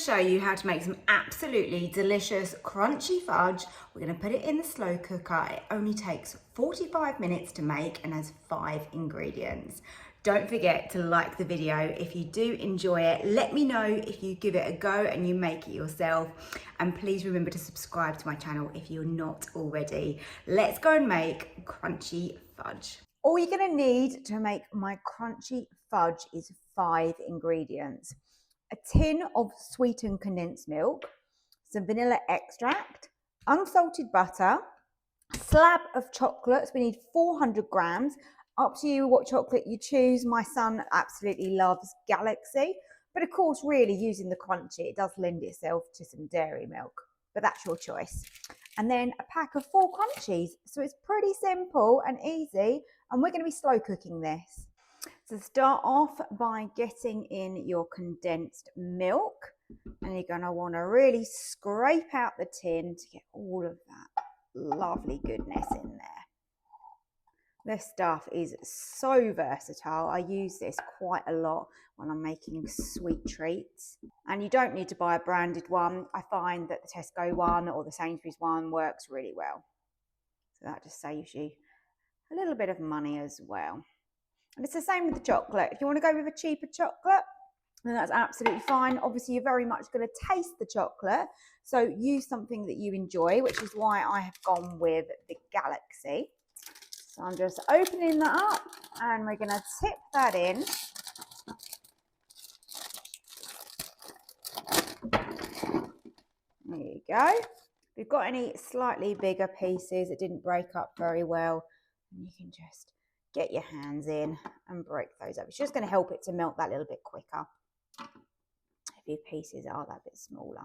show you how to make some absolutely delicious crunchy fudge. We're going to put it in the slow cooker. It only takes 45 minutes to make and has 5 ingredients. Don't forget to like the video if you do enjoy it. Let me know if you give it a go and you make it yourself. And please remember to subscribe to my channel if you're not already. Let's go and make crunchy fudge. All you're going to need to make my crunchy fudge is 5 ingredients. A tin of sweetened condensed milk, some vanilla extract, unsalted butter, a slab of chocolates. We need 400 grams. Up to you what chocolate you choose. My son absolutely loves Galaxy, but of course, really using the crunchy, it does lend itself to some dairy milk, but that's your choice. And then a pack of 4 crunchies. So it's pretty simple and easy, and we're going to be slow cooking this. So start off by getting in your condensed milk, and you're going to want to really scrape out the tin to get all of that lovely goodness in there. This stuff is so versatile. I use this quite a lot when I'm making sweet treats. And you don't need to buy a branded one. I find that the Tesco one or the Sainsbury's one works really well. So that just saves you a little bit of money as well. And it's the same with the chocolate. If you want to go with a cheaper chocolate, then that's absolutely fine. Obviously, you're very much going to taste the chocolate. So use something that you enjoy, which is why I have gone with the Galaxy. So I'm just opening that up and we're going to tip that in. There you go. If you've got any slightly bigger pieces that didn't break up very well, you can just get your hands in and break those up. It's just going to help it to melt that little bit quicker if your pieces are that bit smaller.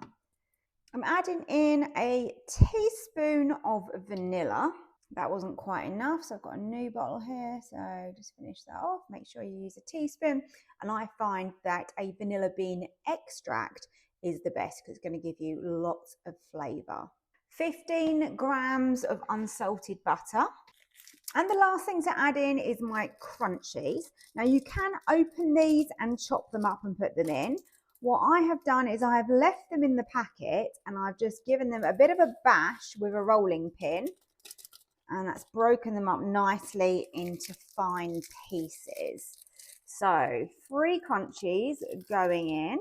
I'm adding in a teaspoon of vanilla. That wasn't quite enough, so I've got a new bottle here, so just finish that off. Make sure you use a teaspoon, and I find that a vanilla bean extract is the best because it's going to give you lots of flavour. 15 grams of unsalted butter. And the last thing to add in is my crunchies. Now you can open these and chop them up and put them in. What I have done is I have left them in the packet and I've just given them a bit of a bash with a rolling pin. And that's broken them up nicely into fine pieces. So 3 crunchies going in.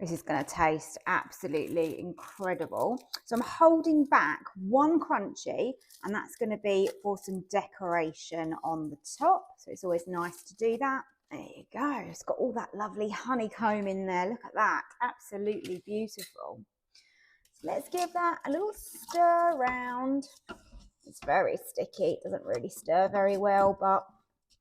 This is going to taste absolutely incredible. So I'm holding back 1 crunchy, and that's going to be for some decoration on the top. So it's always nice to do that. There you go. It's got all that lovely honeycomb in there. Look at that. Absolutely beautiful. So let's give that a little stir around. It's very sticky. It doesn't really stir very well, but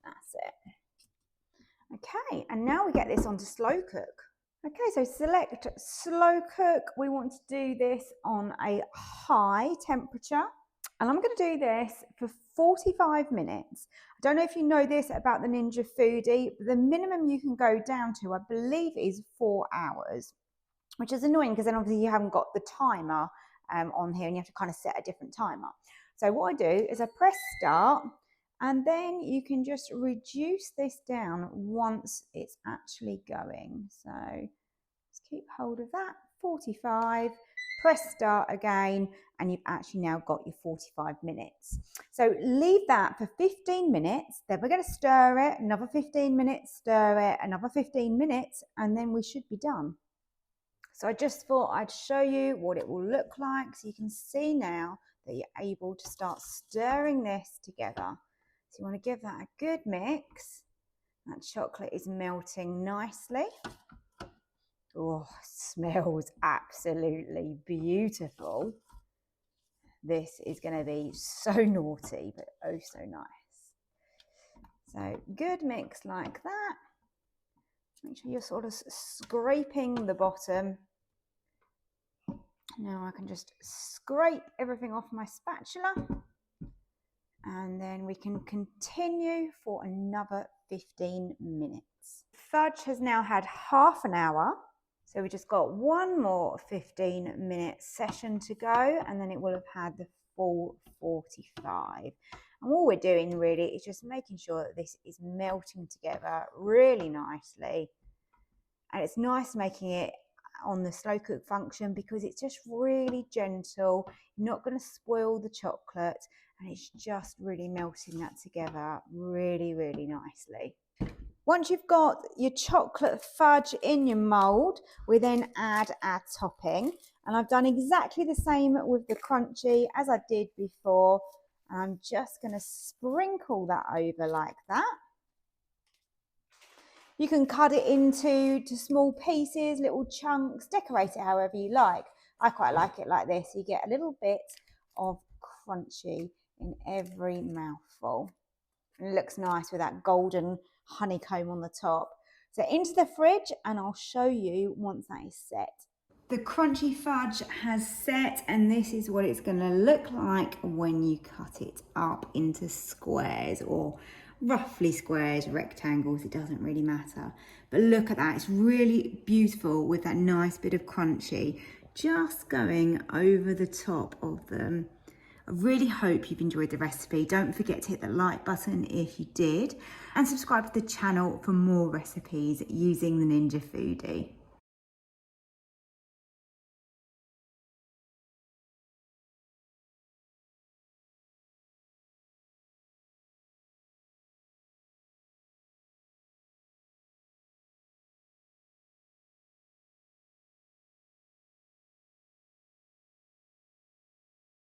that's it. Okay, and now we get this onto slow cook. Okay, so select slow cook. We want to do this on a high temperature. And I'm going to do this for 45 minutes. I don't know if you know this about the Ninja Foodi, but the minimum you can go down to, I believe, is 4 hours, which is annoying because then obviously you haven't got the timer on here and you have to kind of set a different timer. So what I do is I press start, and then you can just reduce this down once it's actually going. So just keep hold of that, 45, press start again, and you've actually now got your 45 minutes. So leave that for 15 minutes, then we're going to stir it, another 15 minutes, stir it, another 15 minutes, and then we should be done. So I just thought I'd show you what it will look like so you can see now that you're able to start stirring this together. So you want to give that a good mix. That chocolate is melting nicely. Oh, smells absolutely beautiful. This is going to be so naughty, but oh so nice. So good mix like that. Make sure you're sort of scraping the bottom. Now I can just scrape everything off my spatula, and then we can continue for another 15 minutes. Fudge has now had half an hour, so we just got 1 more 15-minute session to go, and then it will have had the full 45. And all we're doing really is just making sure that this is melting together really nicely. And it's nice making it on the slow cook function because it's just really gentle. You're not going to spoil the chocolate, and it's just really melting that together really, really nicely. Once you've got your chocolate fudge in your mould, we then add our topping. And I've done exactly the same with the crunchy as I did before. And I'm just going to sprinkle that over like that. You can cut it into small pieces, little chunks, decorate it however you like. I quite like it like this. You get a little bit of crunchy in every mouthful. And it looks nice with that golden honeycomb on the top. So into the fridge, and I'll show you once that is set. The crunchy fudge has set, and this is what it's going to look like when you cut it up into squares, or roughly squares, rectangles, it doesn't really matter. But look at that, it's really beautiful with that nice bit of crunchy just going over the top of them. I really hope you've enjoyed the recipe. Don't forget to hit the like button if you did, and subscribe to the channel for more recipes using the Ninja Foodi.